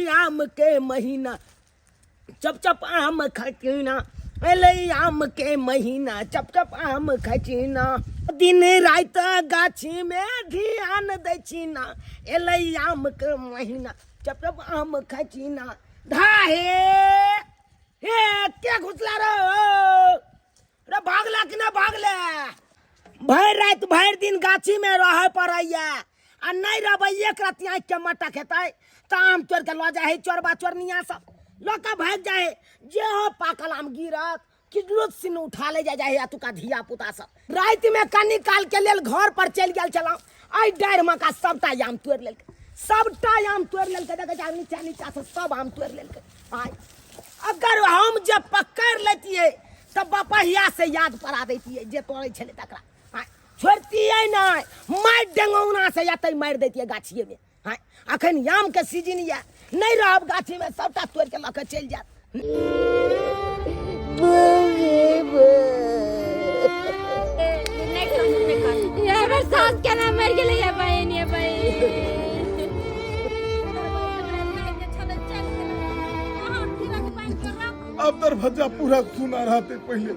आम के महीना चप चप आम खचीना, एले आम के महीना चप चप आम खचीना, दिन रात गाछी में ध्यान दै छीना, एले आम के महीना चप चप आम खचीना। धाहे हे क्या घुसला रे भागला कि ना भागले? भर रात भर दिन गाछी में रह पड़ैया आ नहीं रहबै एक रात आँख के मटक हेतै तो आम चोर के लऽ जाइ चोरबा चोरनिया सब लोग भाग जाए। जे हो पाकल आम गिरत किडलो सिन उठा ले जाए तुका धिया पुता सब। रात में कनी काल के लेल घर पर चल गेल छलौ, आई डार में का सबटा आम तोड़ लेलकै, सबटा आम तोड़ लेलकै। देखे नीचा नीचा से सब आम तोड़ लेलकै। आई अगर हम जे पकड़ लेतिए तब बपहिया से याद पड़ा देतिए जे तोड़े छले तकरा। छोड़तिए नहीं, मार डेंगौना से या मार देतिए गाछिए में। हाँ अखन आम के सीजन या नहीं रहब गाछी में सबटा तोड़ के लके चल जात। सास के नाम मर गेलै या बहन ये बहन। अब दरवाजा पूरा सुना रहते पहले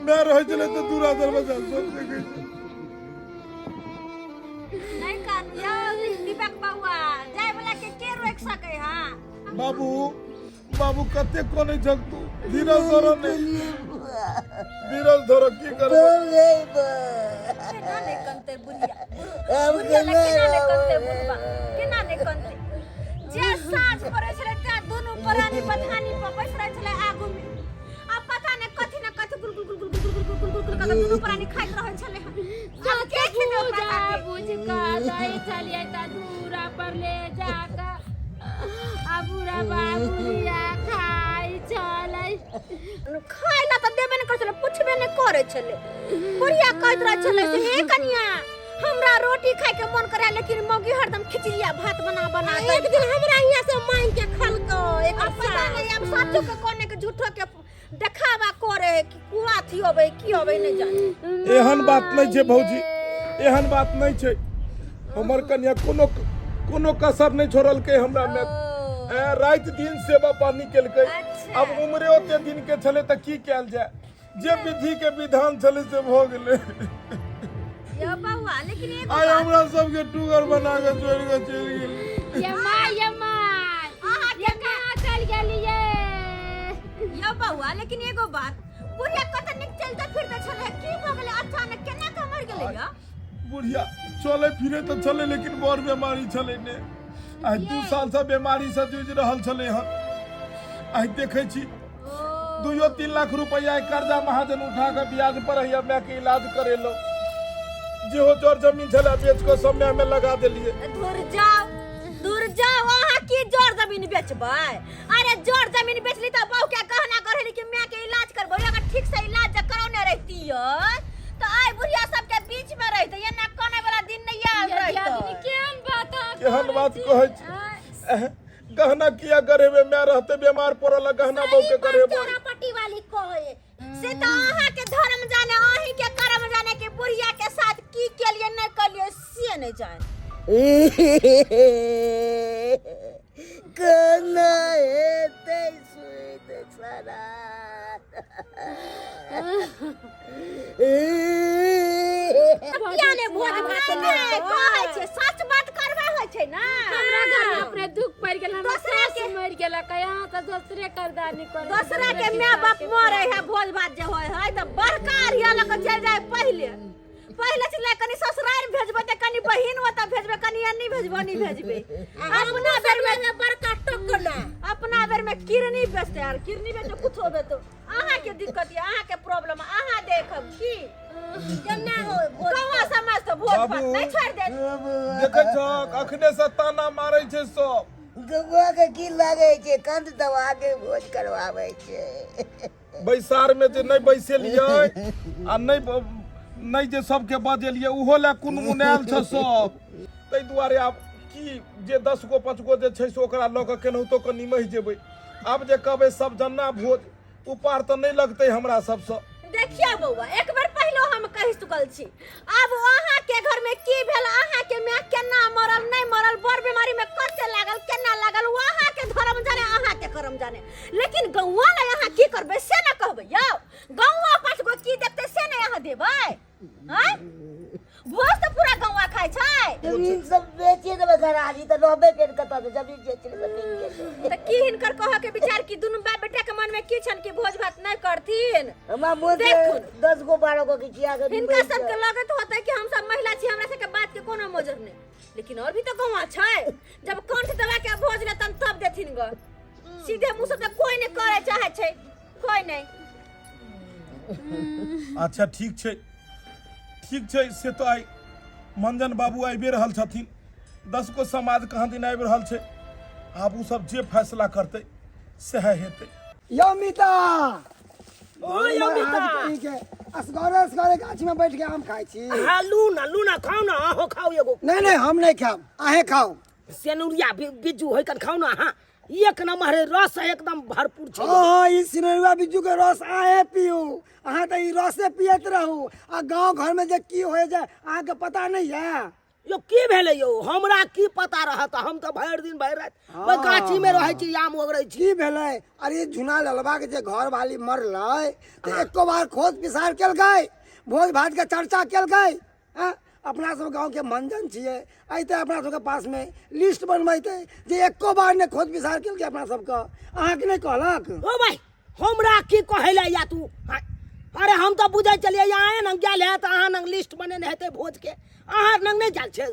मैं रह चले तो दूरा दरवाजा सब देखे नहीं कानिया दीपक बाबूआ जाय वाला के रोक सके। हां बाबू बाबू कते कोने जग तू धीरज धरो ने धीरज धरो की करबे केना ने कंते बुढ़िया बुढ़िया केना ने कंते बुढ़बा केना ने कंते जे साँझ पड़े छले ता दोनों परानी पठानी पर बैठ रहे छले आगू में। अब पता ने कथि न कथि गुल गुल गुल गुल गुल गुल गुल गुल गुल का दोनों परानी खाइत रहे छले। अब के खेले पता बुझ का दाई चलिए ता दूरा पर ले जाका अबुरा बाबुरिया खाई चलै खाइला त देबे न कर छले, पूछबे न करे छले। बुढ़िया कहत रहे छले हे कनिया हमरा रोटी खाए के मन करे लेकिन मौगी हरदम खिचड़िया भात बना एक दिन हमरा हिया से मांग के खलको एक पता नहीं। अब सच्चो के कोने के झूठो के देखावा करे कि कुआ थी होबे की होबे नहीं जाने। एहन बात नहीं छे भौजी, एहन बात नहीं छे। हमर कन्या कोनो कसर नहीं छोड़ल के हमरा में रात दिन सेवा पानी केलकै। अब उम्रे ओते दिन के छले त की कैल जाय, जे विधि के विधान छले से भ गेले। या बाबा लेकिन एक आय हमरा सब के टुगर बना के छोड़ के चल गेल। ये माय आहा के कहां चल गेलिए या बाबा। लेकिन एगो बात बुढ़िया कत निक चलते फिरते छले की भ गेले अचानक केना के मर गेले या? बुढ़िया चले फिरे तो चले लेकिन बड़ बीमारी छले ने। आई 2 साल से बीमारी से जूझ रहल छले हन। आई देखे छी 2-3 लाख रुपया कर्जा महाजन उठा के ब्याज पर हैया मैं के इलाज करेलो। जे हो जोर जमीन छला बेच को समय में लगा देलिए। दूर जाओ वहां की जोर जमीन बेचबै? अरे जोर जमीन बेचली त बहु के कहना करली कि मैं के इलाज करबो। अगर ठीक से इलाज करौने रहती तो आई बुढ़िया सब के बीच में रहते ये ना कोने वाला दिन नहीं आल रहत। केहन बात कहै छी? गहना किया गरेबे मैं रहते बीमार पड़ल गहना बहु के गरेबो। चोरापट्टी वाली कहे से तो आहा के धर्म जाने आही के कर्म जाने के बुढ़िया के साथ की केलिए नहीं कलिए से नहीं जाने। कना हेतै सुइत सरा पियाने भोज भात नहीं कहै छै सच बात करबा होय छै ना। हमरा घर में अपने दुख पड़ गेल, हमरा सास मर गेल, कया त दूसरे करदानी कर दूसरा के माय बाप मरे है भोज भात जे होय है त बड़का रिया ल के चल जाए पहले चले कनी ससुराल भेजबे त कनी बहिन ओता भेजबे कनी अन्नी भेजबे नहीं भेजबे। अपना बेर में बड़का टोकना अपना बेर में किरनी बेचते यार किरनी बेच कुछ होबे तो आहा के दिक्कत है आहा के प्रॉब्लम आहा देखब की केना हो कवा समझ तो भोज भात नहीं छोड़ दे। देखे छ अखने से ताना मारै छै सब। गवा के की लागे छै कंद दवा के भोज करवावे छै। बैसार में जे नहीं बैसेलिए आ नहीं जे सबके बजेलिए उहो ला कुनमुनायल छ सब। तै दुआरे आब की जे 10 गो 5 गो जे छै से ओकरा ल के केनहुतो के निमहि जेबै। आब जे कहबै सब जन्ना भोज उपार तो नहीं लगते हमरा सबसे। देखिए बउआ एक बार पहले हम कहि चुकल छी। अब अहाँ के घर में की भेल अहाँ के मां केना मरल नहीं मरल बड़ बीमारी में कते लागल केना लागल वहां करम जाने लेकिन गौवा ना यहाँ की करबे से ना कहबे यौ गौवा पास गोच की देखते से ना यहाँ देबै हैं भोज तो पूरा गौवा खाय छै जमीन सब बेचे देबे घराली त रहबे केन कत जमीन बेच लेबे त की हिनकर कह के विचार की दुनु बाप बेटा के मन में की छन की भोज भात नहीं करथिन हमरा मोर 10 गो 12 गो के किया के हिनका सब के लगत होतै कि हम सब महिला छी हमरा सब के बात के कोनो मोजर नहीं लेकिन और भी तो गौवा छै जब कंठ दबा के भोज लेतन तब देथिन ग सीधे मुंह से कोई नहीं करे चाहे छै कोई नहीं अच्छा ठीक छै से तो आई मंजन बाबू आबे रहल छथिन 10 गो समाज कहाँ दिन आबि रहल छै आब उ सब जे फैसला करतै सएह हेतै यमिता ओ यमिता असगरे गाछ में बैठ के आम खाई छी हां लूना खाओ ना हो खाओ एगो नहीं हम नहीं खाब आहे खाओ सेनुरिया बिज्जू होय कर खाओ ना हां एक नंबर रस एकदम भरपूर छै हां ई सिनेरुआ बिज्जू के रस आहे पियो अहाँ त ई रसे पियत रहू आ गांव घर में जे की होय जाय अहाँ के पता नहीं है यो की भेले यो हमरा की पता रहत हम तो भर दिन भर रात ओइ गाछी में रहै छी आम ओगरै छी की भेलै अरे झुना ललबा के जे घर वाली मरलै त एको बार खोज पिसार केलकै भोज भात के चर्चा केलकै हैं अपना सब गांव के मंजन छिए अइते अपना सब के पास में लिस्ट बनबैते जे एको बार ने खोज पिसार केलकै अपना सब के अहाँ के नहीं कहलक ओ भाई हमरा की कहैला या तू अरे हम तो बुझै चलिए यहाँ न गेल है त अहाँ न लिस्ट बनेने हेतै भोज के अहाँ न नहीं जाल छै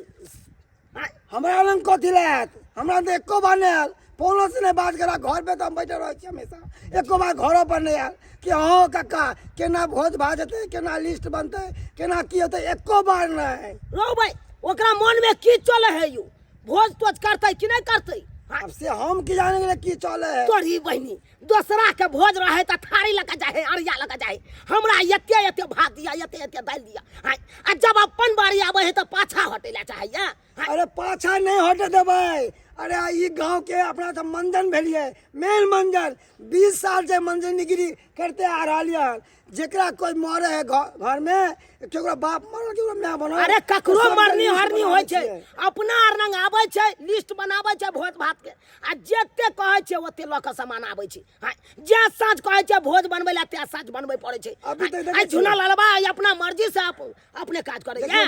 हमरा लंग कथी लायत हमरा तो एको बार नहीं आयल फोनो से नहीं बात करा घर पे तो हम बैठे रहे छी हमेशा एको बार घरों पर नहीं आयल कि हाँ काका केना भोज भात हेतै केना लिस्ट बनतै केना की हेतै एको बार नहीं रो भाई ओकरा मन में की चले है यू भोज तोज करतै कि नहीं करतै अब से हम की जाने के की चले है तोरी बहनी दूसरा के भोज रहे त थारी लगा जाए अरिया लगा जाए हमरा एते भात दिया एते दाल दिया आ जब अपन बारी आवे है त पाछा हटेला चाहिए अरे पाछा नहीं हटे देबै अरे ई गांव के अपना तो मंजन भेलिए मेन मंजन 20 साल से मंजनगिरी करते आ रहा जेकरा कोई मरे है घर में केकरो बाप मरल केकरो मां बनल अरे ककरो मरनी हरनी होय छै अपना रंग आबै छै लिस्ट बनाबै छै भोज भात के आ जते कहै छै ओते ल के सामान आबै छै जे साँझ कहै छै भोज बनबै ला ते साँझ बनबै पड़ै छै आ झुना ललबा अपना मर्जी से अपने काज करै छै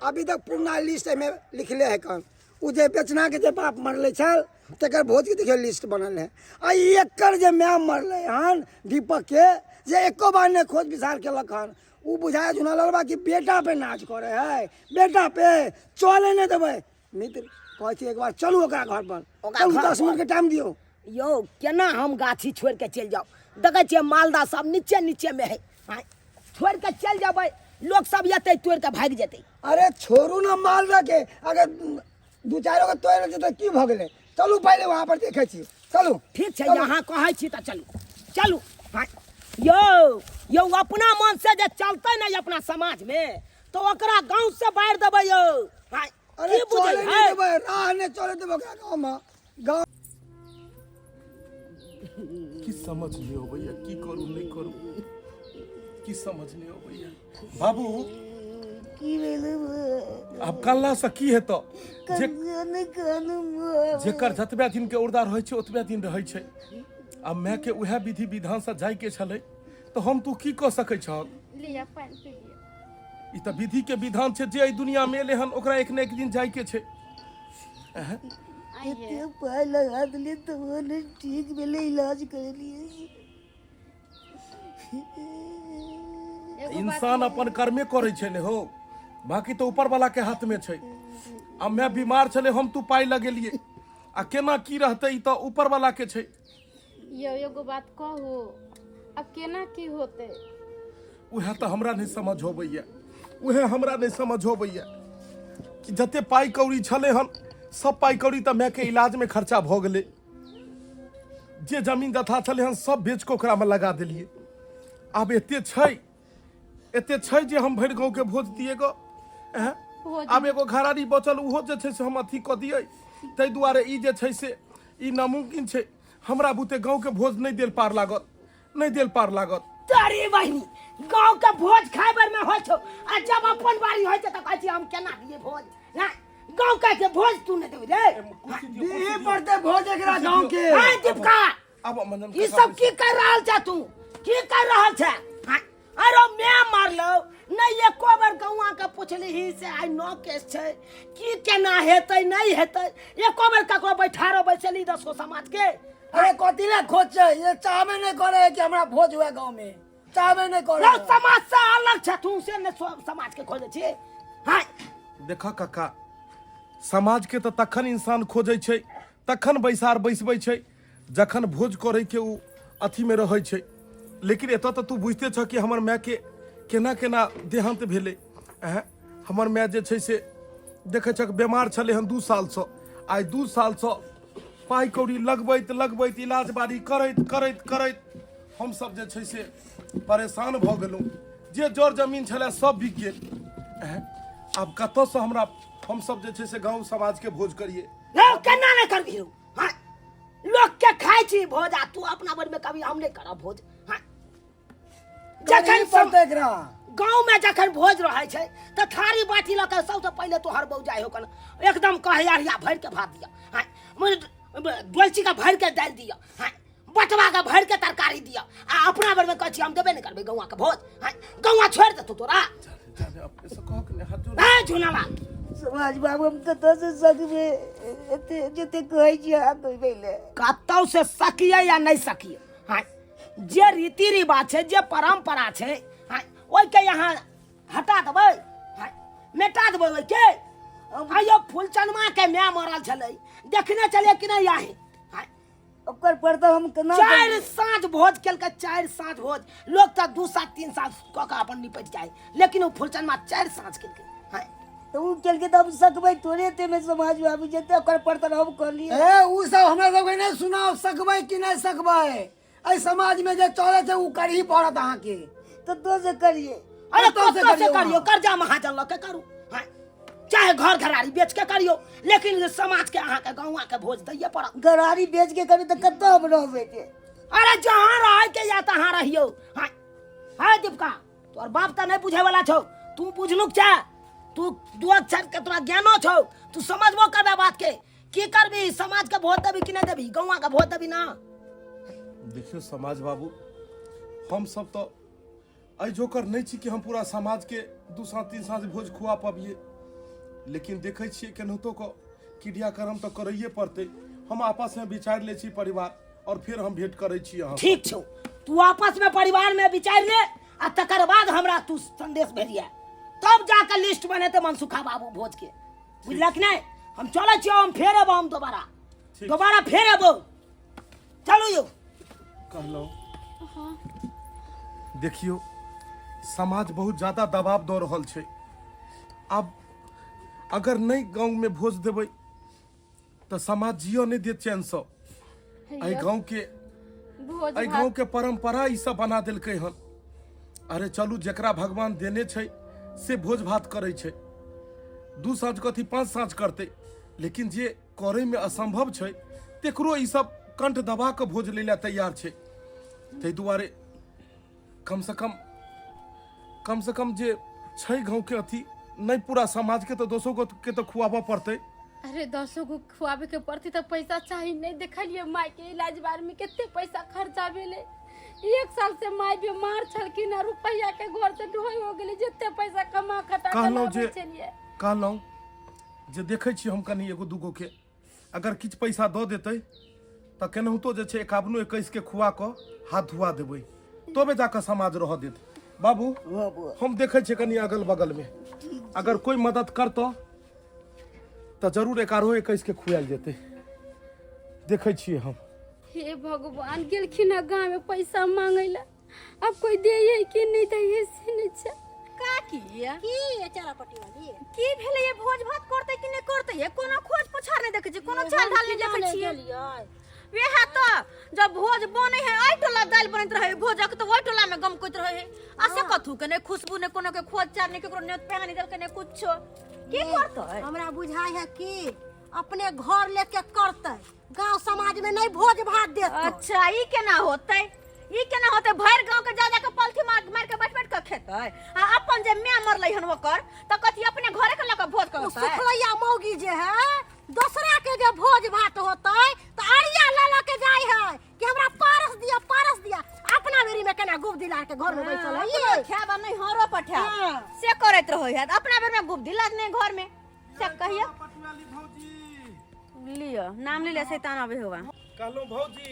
अभी तक पूरा लिस्ट में लिखले है कन उ जे बेचना के जे बाप मरले छल तकर भोज के देखियो लिस्ट बनल है आ एकर जे मां मरले हन दीपक के जे एको बार ने खोज विचार केलक हन उ बुझाय झुना ललबा की बेटा पे नाच करे है बेटा पे चले नहीं देबै मित्र कहै छी एक बार चलू ओकरा घर पर चलू 10 मिनट के टाइम दियो यो केना हम गाछी छोड़ के चल जाओ देखै छियै मालदा सब नीचे में है छोड़ के चल जाबै लोग सब एते तोड़ के भाग जेतै अरे छोड़ू ना मालदा के अगर 2-4 के तोड़ जेतै की भ गेलै चलू पहले वहां पर देखै छी चलू ठीक छै यहाँ कहै छी त चलू यो अपना मन से जे चलते नहीं अपना समाज में तो ओकरा गांव से बाहर देबै यो अरे चले नहीं देबै राह ने चले देबै ओकरा गांव में गांव की समझ नहीं हो भैया की करू नहीं करू की समझ नहीं हो भैया बाबू की भेलै अब कल्ला से की हेतो जेकर जतबे दिन के उर्दा रहै छै ओतबे दिन रहै छै अब मैं के उहे विधि विधान से जाय के छले तो हम तू की क सकै छ लिया पानी पी लिया ई त विधि के विधान छै जे दुनिया में एले हन ओकरा एक न एक दिन जाय के छै आइए पाय लगा दिले तो ने ठीक भेले इलाज कर लिए इंसान अपन कर्मे करे छै ने हो बाकी तो ऊपर वाला के हाथ में छै अब मैं बीमार छले हम तू पाई लगेलिए आ केना की रहते ई तो ऊपर वाला के छै यो एगो बात कहू अब केना की होते उहे तो हमरा नहीं समझ होबैया उहे हमरा नहीं समझ होबैया कि जते पाई कौड़ी छले हन सब पाई कौड़ी तो मैं के इलाज में खर्चा भ गेले जे जमीन दथा छले हन सब बेच के ओकरा में लगा देलिए अब एते छै जे हम भरि गांव के भोज दिए गो अब एगो घरारी बचल उहो जे छै से हम अथी क दिए तै दुआरे ई जे छै से ई नामुमकिन छै हमरा बुते गांव के भोज नहीं देल पार लागत तारी बहिनी गांव के भोज खाए बर में होय छौ आ जब अपन बारी होय छै त कहै छी हम केना दिए भोज ना गांव के भोज तू नहीं देबे रे दिए पड़ते भोज एकरा गांव के हां दीपका अब मंजन ई सब की कर रहल छ तू की कर रहल छ हाँ? अरे मैं मारलो नहीं एको बार गौआ के पूछली ही से आई नो केस छै की केना हेतै नहीं हेतै एको बार ककरो बैठारो बैसली 10 गो समाज के अरे कतिला खोज छै ये चाहबे नहीं करे कि हमरा भोज हुए गांव में चाहबे नहीं करे लो समाज से अलग छ तू से ने समाज के खोजे छी हां देखा काका समाज के तो तखन इंसान खोजे छै तखन बैसार बैसबै छै जखन भोज करे के उ अथी में रहै छै लेकिन एत तो तू बुझते छ कि हमर माय के केना केना देहांत भेलै हमर माय जे छै से देखे छ बीमार छलै हन 2 साल से आइ 2 साल से पाई कौड़ी लगबैत इलाज बारी करैत हम सब जे छै से परेशान भ गेलहुँ जे जर जमीन छलै सब बिक गेल अब कतौ से हमरा हम सब जे छै से गांव समाज के भोज करिए लो केना नहीं करबी हां लोग के खाइ छी भोज आ तू अपना बर में कभी हम नहीं करब भोज हां जखन पड़ते गांव में जखन भोज रहे छै त थारी बाटी ल के सबसे पहले तो हर बौजाई हो कन एकदम कहयारिया भर के भात दिया हां डोलची का भर के दाल दिया हां बटवा का भर के तरकारी दिया आ अपना बर में कहछी हम देबे नहीं करबे गौवा के भोज हां गौवा छोड़ दे तू तोरा अपने से कह के हाथ जोड़ ए झुनावा समाज बाबू हम कतौ से सकबे एते जते कहै छी आ कहबे ले कतौ से सकिए या नहीं सकिए हां जे रीति रिवाज छै जे परंपरा छै हां ओइ के यहाँ हटा देबै हां मेटा देबै ओइ के आयो फूलचनमा के मैं मरल छलै देखने चले कि नहीं आही हां ओकर पर तो हम केना 4 साँझ भोज केल के 4 साँझ भोज लोग त 2 साँझ 3 साँझ क के अपन निपट जाए लेकिन वो फूलचनमा 4 साँझ केल के हां तो उ केल के तब सकबै तोरे ते में समाज बाबू जते ओकर पर तो हम कर लिए ए उ सब हमरा सब के नहीं सुनाओ सकबै कि नहीं सकबै ए समाज में जे चले छै उ करही पड़त अहाँ के तो से करिए अरे तो से करियो कर्जा महाजन ल के करू हां चाहे घर घरारी बेच के करियो लेकिन समाज के अहाँ के गौवा के भोज दैये पड़त घरारी बेच के कभी तो कत्तो हम रहबे के अरे जहाँ रह के या तहाँ रहियो हां हां दीपका तोर बाप त नहीं बुझे वाला छौ तू बुझनुक छ तू दू अक्षर के तोरा ज्ञानो छौ तू समझबो करबे बात के की करबी समाज के भोज देबी कि नहीं देबी गौवा के भोज देबी ना देखियो समाज बाबू हम सब तो आई जोकर नहीं छी कि हम पूरा समाज के 2 साँझ 3 साँझ भोज खुआ पाबिए लेकिन देखे छिए केनाहितो को क्रियाक्रम तो करैये पड़ते हम आपस में विचार ले छी परिवार और फिर हम भेंट करे छी अहाँ ठीक छौ तू आपस में परिवार में विचार ले आ तकर बाद हमरा तू संदेश भेजिया तब जाकर लिस्ट बनेते मनसुखा बाबू भोज के बुझलक नहीं हम चले छियो हम फेर एबो हम दोबारा फेर एबो चलू यो कहलो देखियो समाज बहुत ज्यादा दबाव दो रहल छै अब अगर नहीं गांव में भोज देबै तो समाज जियो नहीं देत चैन से आई गांव के परंपरा ई सब बना देलकै हन अरे चलू जेकरा भगवान देने छै से भोज भात करे छै 2 साँझ कथी 5 साँझ करते लेकिन जे करे में असंभव छै तेकरो ई सब कंठ दबा के भोज ले ला तैयार छै तै दुआरे कम से कम जे छै गांव के अथी नहीं पूरा समाज के तो 200 को के तो खुआबा पड़ते अरे 200 को खुआबे के पड़ती तो पैसा चाहिए नहीं देखलिए माई के इलाज बार में कितने पैसा खर्चा भेले 1 साल से माई बीमार छलखिन आ रुपया के घर से ढोई हो गेली जितने पैसा कमा खटा कहलौं जे देखे छी हम कनी एगो दूगो के अगर किछ पैसा दो देते तो केनाहितो जे छै 51-21 के खुआ के हाथ धुआ देबै तबे जाकर समाज रह देत बाबू हम देखे छी कनी अगल बगल में अगर कोई मदद करतो तो जरूर 11-21 के खुआल जेते देखे छिए हम हे भगवान गेलखिन गांव में पैसा मांगे ला अब कोई दे ये कि नहीं दे ये से नहीं छै का की ये चारापट्टी वाली की भेले ये भोज भात करते कि नहीं करते ये कोनो खोज पुछार नहीं देखे छी कोनो चाल ढाल नहीं देखे छी वेहा तो जब भोज बने है आई टोला दाल बनत रहे भोजक तो ओई टोला में गम कोत रहे आसे कथु के ने खुशबू ने कोनो के खोज चार ने केकरो नेत पेहा नहीं देल के ने कुछो की करतै हमरा बुझाय है कि अपने घर लेके करते गांव समाज में नहीं भोज भात देते अच्छा ई केना होतै भर गांव के जा के पलथी मार के बैठ के खेतै आ अपन जे मैं मरलै हन ओकर त कथि अपने घरे के लक भोज करतै सुखलैया मौगी जे है दूसरा के जे भोज भात होतै त अरिया ला के जाय है कि हमरा के घर में बैठल है ये ये खाब नहीं हरो पठा हाँ। से करत रहो है अपना बेर में गुब्दी लाग नहीं घर में से कहियो पटुआली भौजी लियो नाम ले ले शैतान आवे होगा कहलो भौजी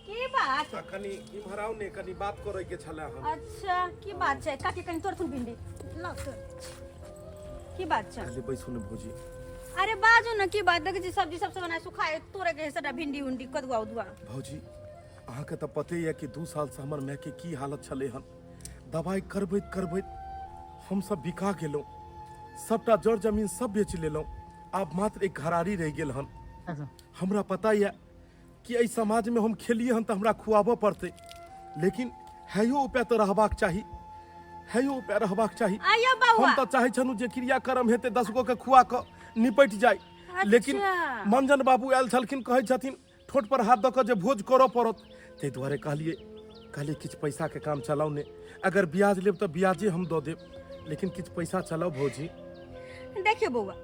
की बात कनी इम्हराउ ने कनी बात करे के छले हम अच्छा की बात छै काटी कनी तोर सुन भिंडी की बात छै पहले बैसु ने भौजी अरे बाजू न की बात देखे छी सब्जी सबसे बनाए सुखाए तोरे के सटा भिंडी उंडी कदुआ उदुआ भौजी अहाँ के तो पते है कि 2 साल से हमर माय के की हालत छले हन दवाई करबैत हम सब बिका गेलौ सबटा जड़ जमीन सब बेच लेलौ आब मात्र एक घरारी रह गेल हन हमरा पता है कि एहि समाज में हम खेलिए हन तो हमरा खुआबो पड़ते लेकिन हैयो उपाय तो रहबाक चाही हैयो उपाय रहबाक चाही आयो बउआ हम तो चाहे छनु जे क्रियाक्रम हेते 10 गो के खुआ के निपट जाए लेकिन मंजन बाबू आयल छलखिन कहै छथिन ठोट पर हाथ दऽ कऽ जे भोज करऽ पड़त ताहि दुआरे कहलिए किछु पैसा के काम चलाउ ने अगर ब्याज लेब तऽ ब्याजे हम दऽ देब लेकिन किछु पैसा चलाउ भौजी देखियो बउआ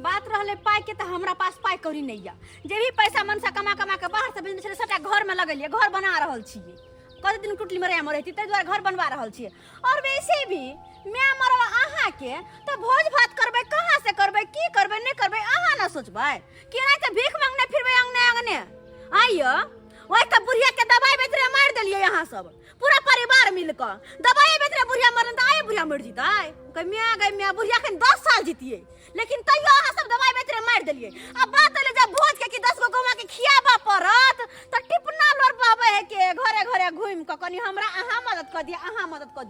बात रहले पाई के तो हमरा पास पाई कौड़ी नहीं या जे भी पैसा मन से कमा के बाहर से बिजनेस सबटा घर में लगलिए घर बना रहल छिए कते दिन टुटली मरे में रहती ताहि दुआरे घर बनवा रहल छिए और वैसे भी मैं मरल अहाँ के तो भोज भात करबे कहाँ से करबे की करबे नहीं करबे अहाँ ना सोचबे कि नहीं तो भीख मांगने फिरबे अंगने आइयो वही तो बुढ़िया के दवाई बेचरे मार दिलिए यहाँ सब पूरा परिवार मिलकर दवाई बेचरे बुढ़िया मरन तो आए बुढ़िया मर जीता गई मियाँ बुढ़िया के 10 साल जीतिए लेकिन तैयो अहाँ सब दवाई बेचरे मार दिलिए अब बात ले जब भोज के कि 10 गो गौवा के खियाबा पड़त तो टिपना लोर पावे है के घरे घरे घूम के कनी हमरा अहाँ मदद कर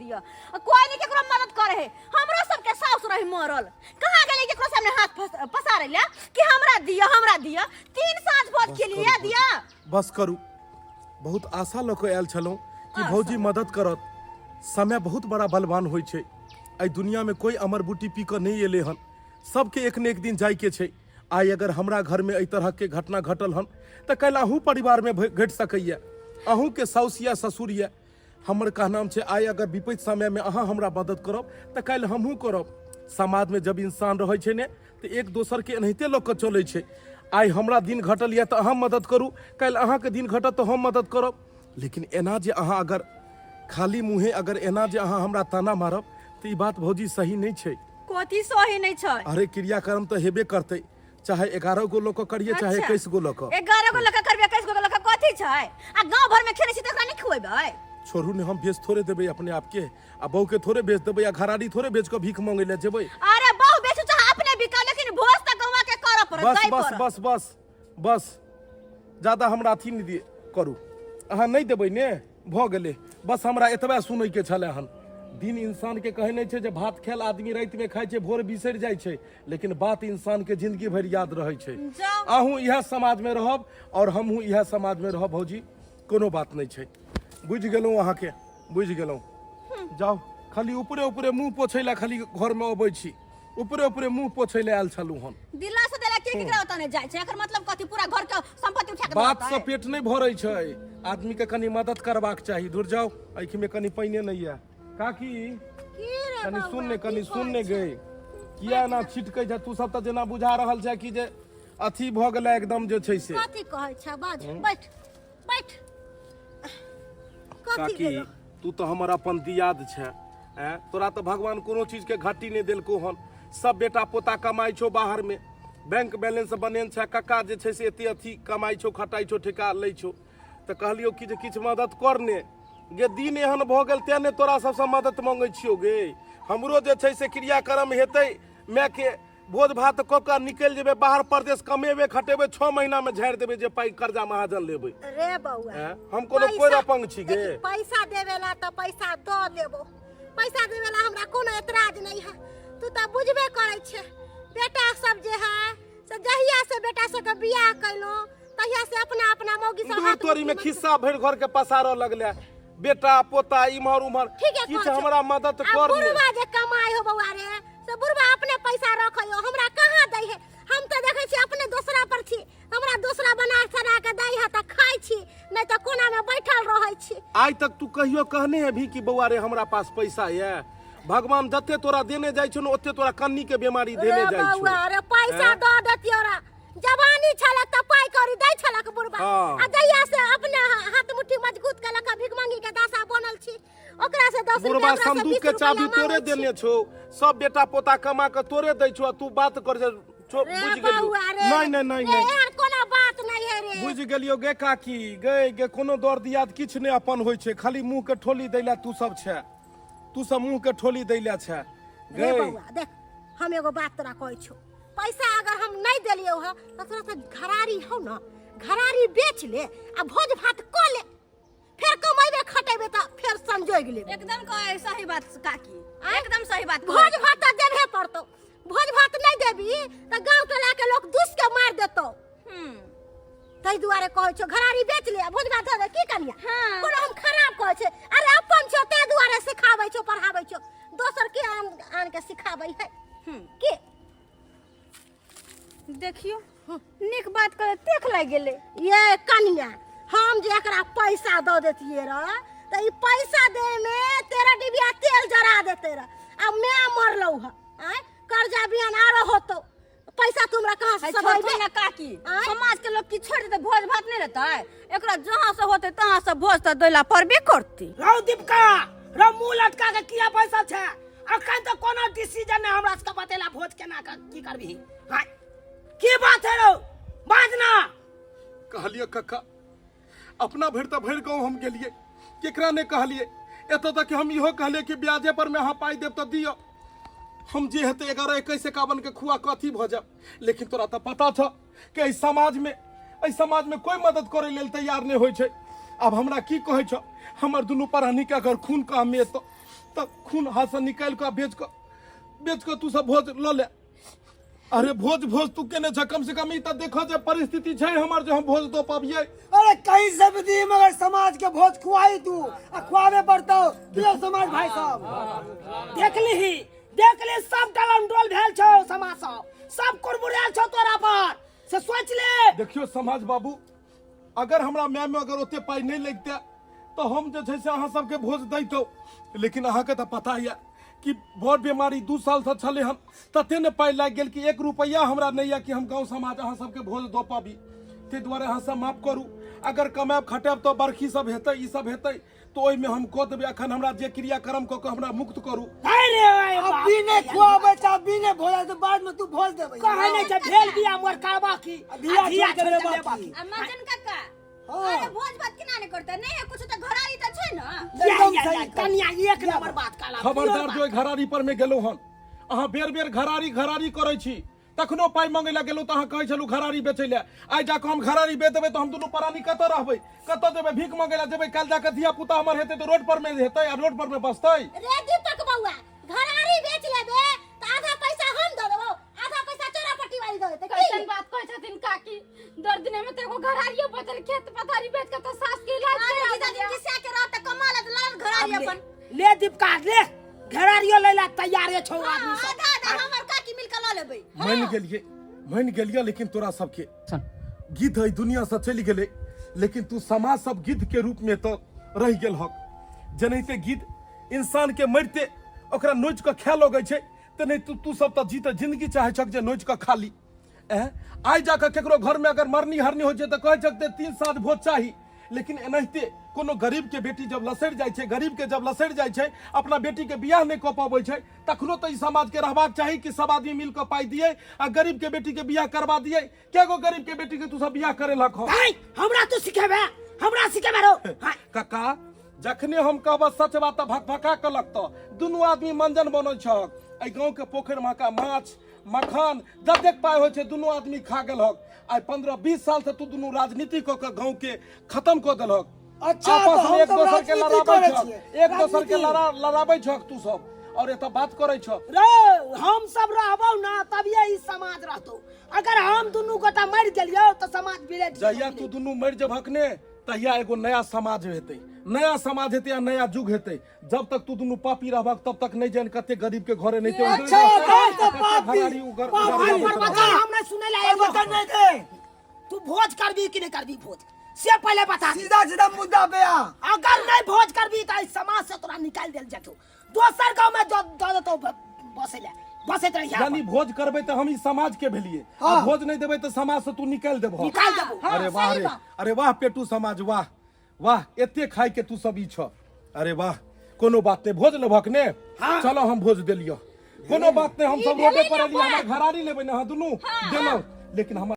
दिया कोई नहीं केकरो मदद करे है हमरो सब के साउस रही मरल कहां गेली केकरो सामने हाथ पसारे ले कि हमरा दिया 3 साँझ भोज खेलिए दिया बस करू बहुत आशा लऽ कऽ आयल छलहुँ कि भौजी मदद करत समय बहुत बड़ा बलवान होइ छै एहि दुनिया में कोई अमर बूटी पी कऽ नहीं एले हन सबके एक ने एक दिन जाय के छै आइ अगर हमरा घर में एहि तरह के घटना घटल हन तऽ काल्हि अहूँ परिवार में घटि सकैया अहूँ के साउस या ससुर या हमर कहनाम छै आइ अगर विपरीत समय में अहाँ हमरा मदद करब तऽ काल्हि हमहूँ करब समाज में जब इंसान रहै छै ने तऽ एक दोसर के एनाहिते लऽ कऽ चलै छै आइ हमरा दिन घटल या तऽ अहाँ मदद करू काल्हि अहाँके दिन घटत तऽ हम मदद करब लेकिन एना जे अहाँ अगर खाली मुँहे अगर एना जे अहाँ हमरा ताना मारब तऽ ई बात भौजी सही नहीं छै कोथी सही नहीं छै अरे क्रियाक्रम तो हेबे करते चाहे 11 गो लोग करिए चाहे 21 गो लोग 11 गो लोग करबे 21 गो लोग कथी छै आ गांव भर में खेले छी तकरा नहीं खुएबै छोरू ने हम बेच थोड़े देबे अपने आप के आ बहू के थोड़े बेच देबे या घराड़ी थोड़े बेच के भीख मांगे ले जेबे अरे बहू बेचू चाहे अपने बिका लेकिन भोज त गौवा के करऽ पड़त बस दई बस पड़त बस बस बस ज्यादा हमरा अथी नहीं दिए करू अहाँ नहीं देबै ने भ गेले बस हमरा एतबा सुनै के छले हन दिन इंसान के कहे नहीं छै जे भात खेल आदमी रात में खाय छै भोर बिसरि जाय छै लेकिन बात इंसान के जिंदगी भर याद रहे छै अहूँ इएह समाज में रहब और हमहूँ इएह समाज में रहब भौजी कोनो बात नहीं छै बुझ गेलहुँ अहाँ के बुझ गेलहुँ जाओ खाली ऊपरे ऊपरे मुंह पोछै ला खाली घर में अबै छी ऊपरे ऊपरे मुंह पोछै ला आयल छलू हन दिल्ला से देला के केकरा ओतने जाय छै एकर मतलब कथी पूरा घर के संपत्ति उठा के बात से पेट नहीं भरै छै आदमी के कनी मदद करबाक चाही दूर जाओ आँखि में कनी पाइने नहीं है काकी कनी सुन ने गए किया ना छिटकै छै तू सब त जेना बुझा रहल छै कि जे अथी भ गेलै एकदम जे छै से कथी कहै छै बाज बैठ कथी काकी गेलो तू तो हमर अपन दियाद छै तोरा तो भगवान कोनो चीज के घाटी नहीं देलको हन सब बेटा पोता कमाई छो बाहर में बैंक बैलेंस बनेन छै कक्का जे छै से एते अथी कमाई छो खटाई छो ठेका लै छो तऽ कहलियो कि जे किछु मदद करने गे दिन एहन भ गेल तें ने तोरा सबसे मदद मांगै छियो गे हमरो जे छै से क्रियाक्रम हेतै माय के भोज भात कऽ कऽ निकलि जेबै बाहर प्रदेश कमेबै खटेबै 6 महीना में झाड़ि देबै जे पाई कर्जा महाजन लेबै रे बउआ हम कोनो कोई अपंग छी गे देखी, पैसा देवेला तो पैसा दऽ देबो पैसा देवेला हमरा कोनो एतराज नहीं है तू तो बुझबे करे छे बेटा सब जे है से जहिया से बेटा सब के बियाह कैलो तहिया से अपना अपना मौगी सब दूर तोरी में खिस्सा भरि घर के पसारऽ लगले बेटा पोता इमहर उमहर किछ हमरा मदद कर बुढ़वा जे कमाई हो बउआ रे से बुढ़वा अपने पैसा रखयो हमरा कहाँ दै है हम तो देखे छी अपने दूसरा पर छी हमरा दूसरा बना सना के दै है त खाई छी नहीं तो कोना में बैठल रहै छी आज तक तू कहियो कहने है भी कि बउआ रे हमरा पास पैसा है भगवान जते तोरा देने जाय छौ ओते तोरा कन्नी के बीमारी देने जाय छौ बउआ रे पैसा दऽ देतियो रा जवानी छलक त पाई करी दै छलक बुढ़वा आ जहिया से अपने हाथ मुट्ठी मजबूत केलक भिखमंगी के दासा बनल छी ओकरा से 10 बुढ़वा रुपया ओकरा से संदूक 20 के चाबी रुपया तोरे मांगै छी। देने छो, सब बेटा पोता कमा के तोरे दै छो, तू बात कर रे बुझ गेलियो। बौआ रे, नहीं नहीं नहीं रे, नहीं एहन कोनो बात नहीं है रे। बुझ गेलियो गे काकी, गे कोनो दर दियाद किछ नहीं अपन होय छे, खाली मुंह के ठोली दैला तू सब छे, तू सब मुंह के ठोली दैला छे रे गे। बौआ देख, हम एगो बात तोरा कहै छौ, पैसा अगर हम नहीं देलियो ह त तोरा से घरारी हो न, घरारी बेच ले आ भोज भात क ले, फिर कमाइबे खटेबे त फिर संजोग ले। एकदम कहे सही बात काकी, एकदम सही बात कहे। भोज भात त देबे पड़तो, भोज भात नहीं देबी त गांव टोला के लोग दुस के मार देतो। तै दुआरे कहै छौ घरारी बेच ले, भोज भात दे की करिया। कोनो हम खराब कहै छै, अरे अपन छौ तै दुआरे सिखाबै छौ, पढ़ाबै छौ, दोसर के आन के सिखाबै है के। देखियो निक बात करे देख लाग गेले। ये कनिया, हम जे एकरा पैसा दऽ देतिए र त ई पैसा दे में तेरा डिबिया तेल जरा देते र। अब मैं मरलौ ह, कर्जा बियान आरो होतो, पैसा तुमरा कहां से सब छोड़ ना काकी, समाज के लोग की छोड़ देते भोज भात नहीं रहता है, एकरा जहां से होते तहां से भोज त दैला परबे करती। रौ दीपका, रौ मुंह लटका के किया पैसा छे, अखन तो कोनो डिसीजन नहीं हमरा सबके बतेला भोज केना की करबी। हां की बात है रौ, बाजना। कहलिए कक्का, अपना भर त भर गाँव हम गेलिए, केकरा ने कहलिए, एतो तक हम इहो कहलिए कि ब्याजे पर में अहाँ पाई देब त दियो, हम जे हेते 11 21 51 के खुआ कथी भ जाब। लेकिन तोरा त पता छ कि एहि समाज में कोई मदद करे लेल तैयार नहीं होय छै। अब हमरा की कहै छ, हमर दुनू प्राणी के अगर खून काम में त खून हाथ से निकाल के बेच के तू सब भोज ल ले। अरे भोज तू केने छ, कम से कम ई त देखो जे परिस्थिति छै हमर जे हम भोज दो पाबिए। अरे कहीं से भी दी मगर समाज के भोज खुआई तू, आ खुआवे पड़तो दियो समाज भाई साहब। देख ली सब डलमडोल भेल छौ, समाज सब कुरमुराल छौ तोरा पर से सोच ले। देखियो समाज बाबू, अगर हमरा मैं में अगर ओते पाई नहीं लगते तो हम जे छै से अहाँ सबके भोज दैतो, लेकिन अहाँ के तो पता है कि बड़ बीमारी 2 साल से छले हम, तते ने पाई लाग गेल कि 1 रुपया हमरा नहीं है कि हम गांव समाज अहाँ सबके भोज दो पाबी। ते द्वारे अहाँ सब माफ करू, अगर कमाब खटेब तो बरखी सब हेतै, ई सब हेतै तो ओइ में हम कह देबै। अखन हमरा जे क्रियाक्रम क के हमरा मुक्त करू। अरे अभी ने खुआवे त अभी ने भोज तो बाद में तू भोज देबे। कहे नहीं छै भेल बिया मोर करबा की बिया छोड़ के बाकी। आ मजन काका, हाँ। अरे भोज भात केना नहीं करते, नहीं है कुछ तो घरारी त छै ना। या कन्या एक नंबर बात काला। खबरदार जो घरारी पर में गेलो हन, अहाँ बेर घरारी करै छी, तखनो पाई मंगे ला गेलौ त अहाँ कहै छलु घरारी बेचै ले। आइ जाके हम घरारी बेच देबै तो हम दुनू प्राणी कतऽ रहबै, कतऽ जेबै, भीख मंगे ला जेबै। काल जाके धिया पुता हमर हेतै तो रोड पर में हेतै आ रोड पर में बसतै। रे दीपक बौआ, घरारी बेच लेबे त आधा पैसा हम दे देबो, आधा पैसा चोरा पट्टी वाली दे देते। कैसन बात कहै छथिन काकी, दर्द ने में तो एगो घरारियो बचल, खेत पथारी बेच के तो सास के इलाज अरे करा दादी किसा के रहत कमा ले लाल घरारी अपन। ले दीपका ले, घरारियो लैला तैयारे छौ आदमी सब। आधा हमर काकी मिल के ल लेबै। मान गेलिए, लेकिन तोरा सबके गिद्ध है दुनिया से चली गेले, लेकिन तू समाज सब गिद्ध के रूप में तो रह गेल हक। जनैते गिद्ध इंसान के मरते ओकरा नोच के खाय लगे छै, त नहीं तू सब तो जीते जिंदगी चाहे छक जे नोच के खा ली। आई जाके केकरो घर में अगर मरनी हरनी हो छै त कहे छक 3 साल भोज चाही, लेकिन एनाहिते कोनो गरीब के बेटी जब लसड़ जाय छै, गरीब के जब लसड़ जाय छै, अपना बेटी के बियाह नहीं क पाबै छै, तखनो तो ई समाज के रहबाक चाही कि सब आदमी मिल के पाई दिए आ गरीब के बेटी के बियाह करवा दिए। केगो गरीब के बेटी के तू सब बियाह करे लख। हमरा तू सिखेबे, हमरा सिखेबे रो। काका, जखने हम कहब सच बात भकभका के लगतो, दुनू आदमी मंजन बनो छक। आई गांव के पोखर में का माछ मखान जतेक पाई हो छै दुनू आदमी खा गेल हक। आई 15-20 साल से तू दुनू राजनीति क के गांव के खत्म क देलक। अच्छा आपस तो में हम एक तो दोसर के राजनीति लड़ाबै करे छक, छियै, एक दोसर के राजनीति। लड़ाबै छक तू सब, और एत बात करे छ। रो हम सब रहबो ना तभिए ई समाज रहतो। अगर हम दुनू गोटा मर गेलियो तो समाज बिगड़ जहिया तू दुनू मर जबहक ने तहिया एगो नया समाज हेतै, नया समाज हेतै आ नया युग हेतै। जब तक तू दुनू पापी रहबक तब तक नहीं जान कते गरीब के घरे नहीं अच्छा, कौन सा पापी? पर बता, हम नहीं सुने ला एगो बता नहीं दे, तू भोज करबी कि नहीं करबी भोज से पहले बता। सीधा मुद्दा पे आ। अगर नहीं भोज करबी तो इस समाज से तोरा निकाल देल जेतो, दोसर गांव में दे देतो बसे ले, बसे तो यानी भोज करबे तो हम ई समाज के भेलिए, आ भोज नहीं देबे तो समाज से तू निकाल देबो। निकाल देबो। अरे वाह रे, अरे वाह पेटू समाज, वाह वाह, एते खाए के तू सब ई छ। अरे वाह, कोनो बात नहीं भोज लेबक ने हाँ। चलो हम भोज देलियो कोनो बात नहीं हम सब रोडे पर एलिए हमर घरारी लेबै ना दुनू देलो लेकिन हम